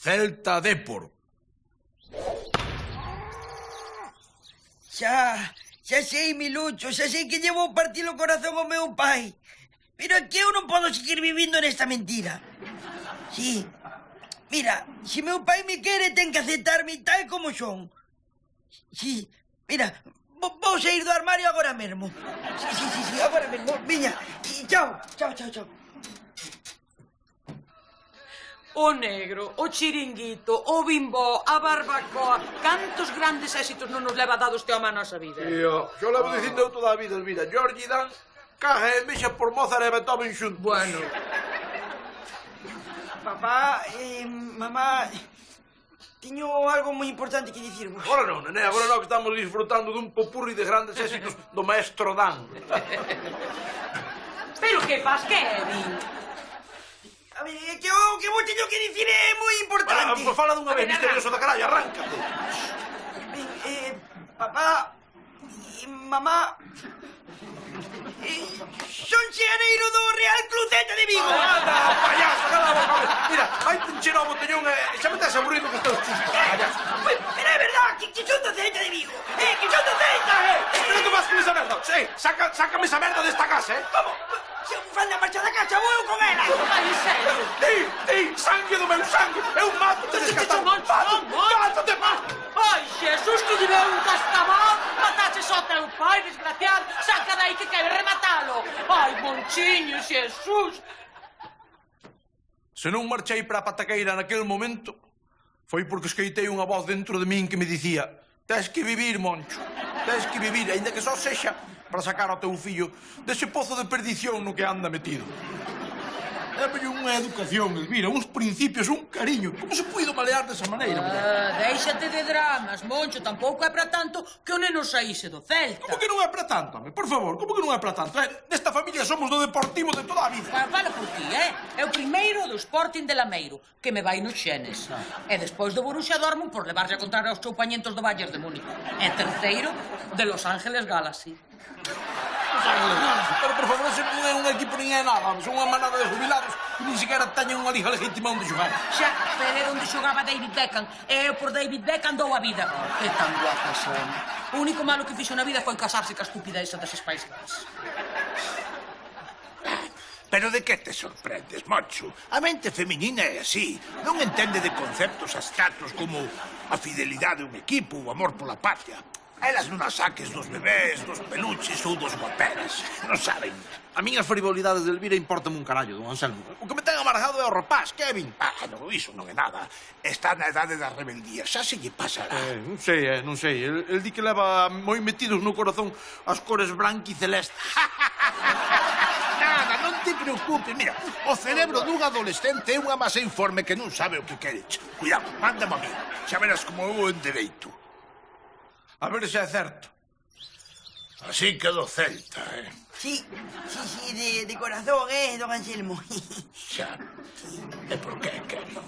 Celta Dépor. Xa sei, Milucho, xa sei que llevo a partir o corazón ao meu pai. Pero é que eu non podo seguir vivindo nesta mentira. Sí, mira, se meu pai me quere, ten que aceptarme tal como son. Sí, mira, vou sair do armario agora mesmo. Sí, agora mesmo, viña. Chao. O negro, o chiringuito, o bimbó, a barbacoa... Cantos grandes éxitos non nos leva dado este home a nosa vida? Tío, yo levo dicindo toda a vida, mira, Georgie Dan, caja e mexa por Mozart e Beethoven xuntos. Bueno. Papá, mamá, teño algo moi importante que dicirvos. Agora non, nene, agora non, que estamos disfrutando dun popurri de grandes éxitos do maestro Dan. Pero que faz, Kevin? A ver, é que o que vos teño que dicir é moi importante. Pues fala dunha vez, misterioso da carallo, arráncate. Papá e mamá... son xeaneiro do Real Club Celta de Vigo. Anda, payaso, cala a boca. Mira, vai encher ao botellón e xa me estás aburrido que estás chusco, payaso. Pero é verdad, que son do Celta de Vigo. Que son do Celta. Pero que vas con esa merda? Sácame esa merda desta casa, Como? Se un fan da marcha da casa, vou eu con ela. Ai, en serio? Ti, sangue do meu sangue. Eu mato-te descartado. Mato-te, mato. Ai, Jesús, que lle veu un cascabán. Mataches ao teu pai, desgraciado. Saca dai que quere rematalo. Ai, Monchiño, Jesús. Se non marchei para a pataqueira naquele momento, foi porque escoitei unha voz dentro de min que me dicía: tens que vivir, Moncho, tens que vivir, aínda que só sexa para sacar ao teu fillo dese pozo de perdición no que anda metido. Dame unha educación, Elvira, uns principios, un cariño. Como se puido malear desa maneira, muller? Déixate de dramas, Moncho. Tampouco é para tanto que o neno saíse do Celta. Como que non é para tanto, home? Por favor, como que non é para tanto? Nesta familia somos do Deportivo de toda a vida. Fala por ti, É o primeiro do Sporting de Lameiro, que me vai nos xenes. E despois do Borussia Dortmund por levarlle a contrario aos choupañentos do Bayern de Múnich. E terceiro, de Los Ángeles Galaxy. Pero, por favor, ese non é un equipo nin é nada. Son unha manada de jubilados que nin sequera teñen unha liga legítima onde xogar. Xa, pero era onde xogaba David Beckham. E eu por David Beckham dou a vida. Que tan guapa son. O único malo que fixo na vida foi casarse ca estúpida esa das Spice Girls. Pero de que te sorprendes, Moncho? A mente feminina é así. Non entende de conceptos abstractos como a fidelidade a un equipo, o amor pola patria. Elas non as saques dos bebés, dos peluches ou dos guaperas. Non saben. A miñas frivolidades de Elvira importame un carallo, don Anselmo. O que me ten amargado é o rapaz, Kevin. Non, iso non é nada. Está na edade da rebeldía. Xa se lle pasará. Non sei. El di que leva moi metidos no corazón as cores branca e celeste. Nada, non te preocupes. Mira, o cerebro dun adolescente é unha masa informe que non sabe o que quere. Cuidado, mándame a mí. Xa verás como eu endereito. A ver se é certo. Así que do Celta, Sí, de corazón, don Anselmo. Xa. E por que, Kevin?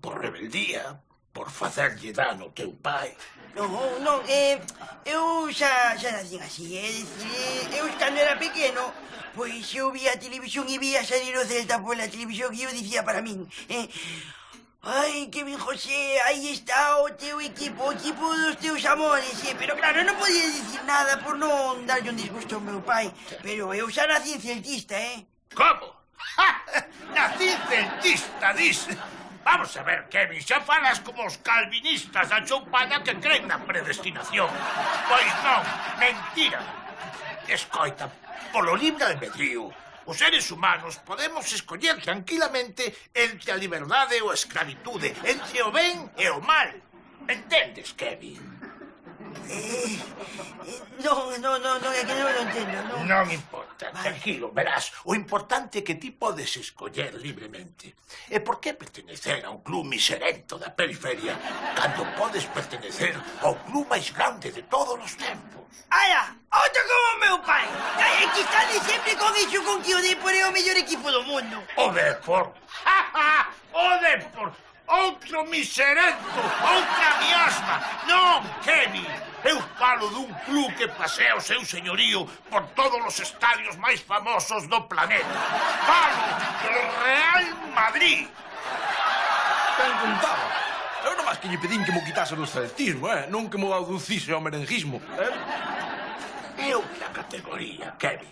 Por rebeldía? Por facerlle dano ao teu pai? Non, eu xa nacín así, eu cando era pequeno, pois eu vía a televisión e vía salir o Celta pola televisión e eu dicía para min, ai, Kevin José, aí está o teu equipo, o equipo dos teus amores, pero claro, non podía dicir nada por non darlle un disgusto ao meu pai, pero eu xa nací celtista, Como? Nací celtista, dice. Vamos a ver, Kevin, xa falas como os calvinistas da choupana que creen na predestinación. Pois non, mentira. Escoita, polo libre albedrío, os seres humanos podemos escoller tranquilamente entre a liberdade ou a escravitude, entre o ben e o mal. Entendes, Kevin? Non, é que non lo entendo, non. Non importa, tranquilo, verás. O importante é que ti podes escoller libremente. E por que pertenecer a un club miserento da periferia cando podes pertenecer ao club máis grande de todos os tempos? Ala, outro como o meu pai. É que está sempre con iso con que o Depor é o mellor equipo do mundo. O Depor? O Depor! Outro miserento! Outra miasma! Non, Kevin! Eu falo dun club que pasea o seu señorío por todos os estadios máis famosos do planeta. Falo do Real Madrid! Quen contaba? Eu nomás que lle pedín que mo quitase do celtismo, non que mo aducise ao merenguismo, É outra categoría, Kevin.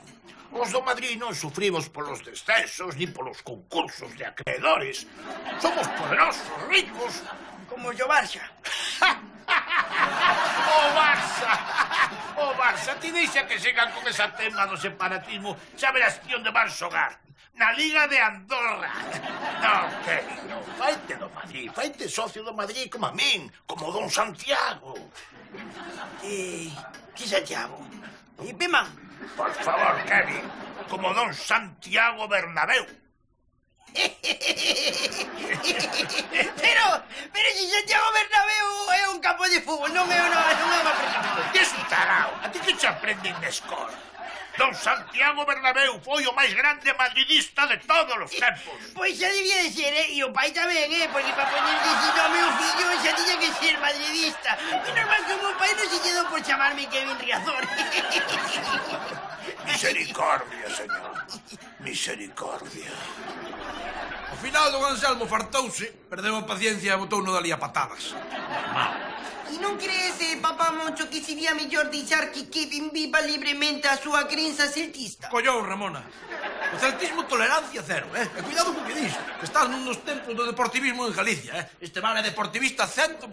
Os do Madrid non sufrimos polos descensos ni polos concursos de acreedores. Somos poderosos, ricos. Como yo Barça. O Barça! O Barça, ti deixa que sigan con esa tema do separatismo. Xa verás ti onde van xogar. Na Liga de Andorra. Non, Kevin, non. Faite do Madrid. Faite socio do Madrid como a min. Como Don Santiago. ¿Qué Santiago? Pema. Por favor, Kevin. Como Don Santiago Bernabéu. pero si Santiago Bernabéu é un campo de fútbol, non é unha presa. Tes un tarao. A ti que che aprenden de escola? Don Santiago Bernabéu foi o máis grande madridista de todos os tempos. Pois xa debía de ser, e o pai tamén, porque para ponerlle ese nome ao fillo xa tiña que ser madridista. E normal que o meu pai non se quedou por chamarme Kevin Riazor. Misericordia, señor. Misericordia. Ao final, don Anselmo fartouse, perdeu a paciencia e botouno dali a patadas. E non crees, papá Moncho, que sería mellor deixar que Kevin viva libremente a súa crenza celtista? Collou, Ramona. O celtismo tolerancia cero, E cuidado co que dis, que estás nun dos templos do deportivismo en Galicia, Este vale deportivista 100%.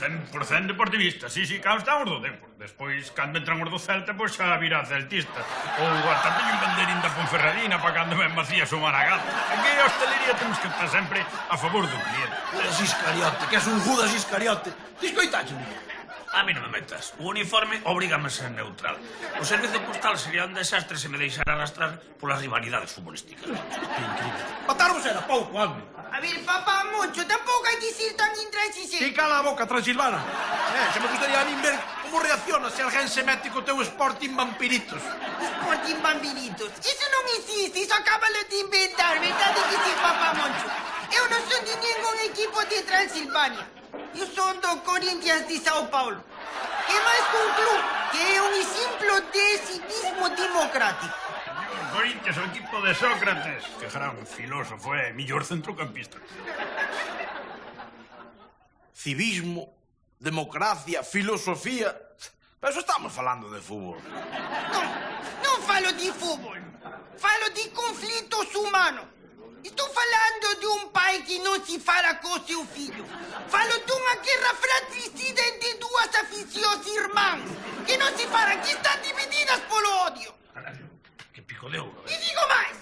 100% deportivista, sí, claro, estamos do tempo. Despois, cando entran os do Celta, pois xa virá celtista. Ou ata teño un banderín da Ponferradina para cando ben vacías o Maragall. Aquí a hostelería temos que estar sempre a favor do cliente. Judas Iscariote, que és un Judas Iscariote. Discoitaxe, A mí non me metas. O uniforme obrígame a ser neutral. O servizo postal sería un desastre se me deixara arrastrar polas rivalidades futbolísticas. Matarvos era pouco, home. A ver, papá Moncho, tampouco hai que ser tan intransigente. Ti cala a boca, Transilvana. Se me gustaría a min ver como reacciona se alguén se mete co teu Sporting Vampiritos. Sporting Vampiritos. Iso non existe, iso acábalo de inventar, verdade que sí, papá Moncho? Eu non son de ningún equipo de Transilvania. Eu son do Corinthians de Sao Paulo. Que máis que un club, que é un exemplo de civismo democrático. O Corinthians, o equipo de Sócrates. Que gran filósofo, millor centrocampista. Civismo, democracia, filosofía... Pero eso estamos falando de fútbol. Non falo de fútbol. Falo de conflitos humanos. Estou falando de un pai que non se fala co seu fillo. Falo dunha guerra fratricida entre dúas aficións irmáns que non se falan, que están divididas polo odio. Que pico de ouro, E digo máis.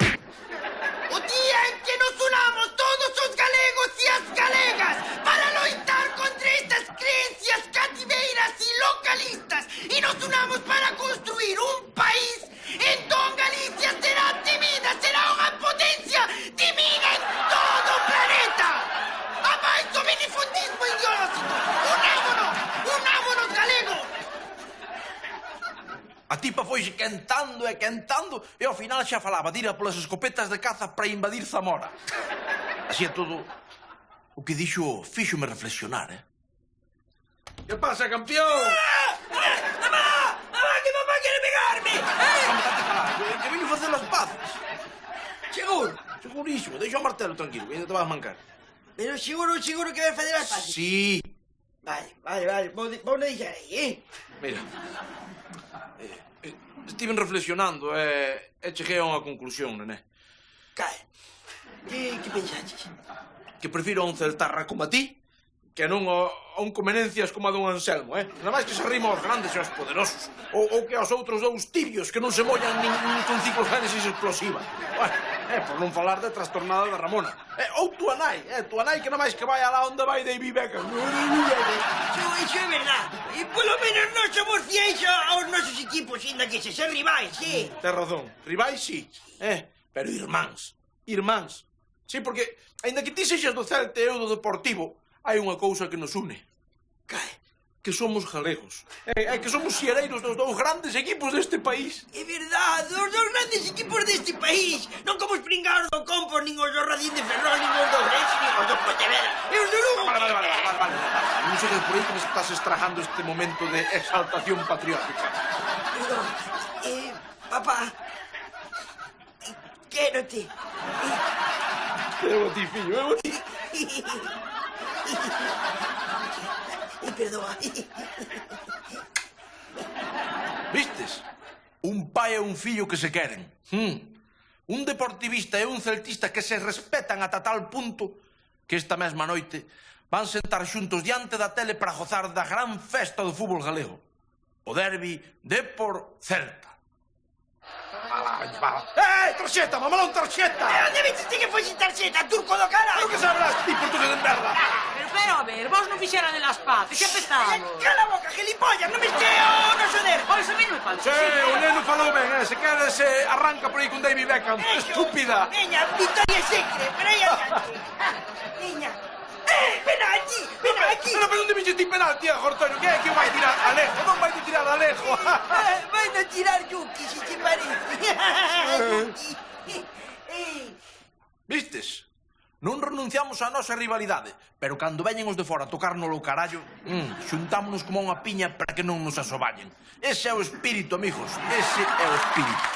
O día en que nos unamos todos os galegos e as galegas para loitar contra estas creencias cativeiras e localistas e nos unamos para construir un país, entón Galicia será temida, será unha potencia temida en todo o planeta. A máis do minifundismo ideolóxico. Unámonos, galegos. A tipa foise quentando e quentando e ao final xa falaba de ir a polas escopetas de caza para invadir Zamora. Así é todo, o que dixo fíxome reflexionar, Que pasa, campeón? ¡Mamá! ¡Que papá quiere pegarme! Vamos, date calado, que veño facer as pazas. Seguro. Segurísimo, deixa o martelo tranquilo, que ainda te vas a mancar. Pero seguro que vai fazer as paces. Sí. Vale. Vou deixar aí, Mira, estiven reflexionando e cheguei a unha conclusión, nené. Cae. Que pensaches? Que prefiro a un celtarra como a ti que non a un comenencias como a don Anselmo, Nada máis que se rima aos grandes e aos poderosos. Ou que aos outros dous tibios que non se mollan nin con ciclogénesis explosiva. Bueno, por non falar de trastornada da Ramona. Ou tu nai que nada máis que vai alá onde vai David Beckham. Iso é verdade. E polo menos non somos fiéis aos nosos equipos, ainda que se sen rivais, Tes razón, rivais sí, pero irmáns. Sí, porque, ainda que ti sexas do Celta e eu do Deportivo, hai unha cousa que nos une. Que somos galegos. Que somos xereiros dos dous grandes equipos deste país. É verdade, os dous grandes equipos deste país. Non como os pringados do Compos, nin os do Radín de Ferrol, nin os do Grex, nin os do Pontevedra. E os do Lugo. Vale. Non sei que por aí que me estás estragando este momento de exaltación patriótica. Perdón, papá, quérote. Eu a ti, fillo, eu a ti. Perdoa. Vistes? Un pai e un fillo que se queren. Un deportivista e un celtista que se respetan ata tal punto que esta mesma noite van sentar xuntos diante da tele para gozar da gran festa do fútbol galego. O derbi Depor-Celta. Tarxeta, mamalón, tarxeta! Onde viste que foi sin tarxeta, turco do caralho? O que sabrás ti, portugués de merda? Pero, a ver, vos non fixeran de las paces, que empezamos. Cala a boca, gilipollas, non viste o noso derbi? Pois a mí non me falta. Sí, o neno falou ben, se queres arranca por aí con David Beckham. Estúpida! Veña, Victoria Secre, pero aí adiante. Veña. Penalti, penalti. Pero onde vixe ti penalti, Gortoino? Que é que vai tirar? Alejo, non vai tirar Alejo. Vai a tirar Yuki, se te parece. Vistes? Non renunciamos á nosa rivalidade, pero cando veñen os de fora a tocarnos o carallo, xuntámonos como unha piña para que non nos asoballen. Ese é o espírito, amigos, ese é o espírito.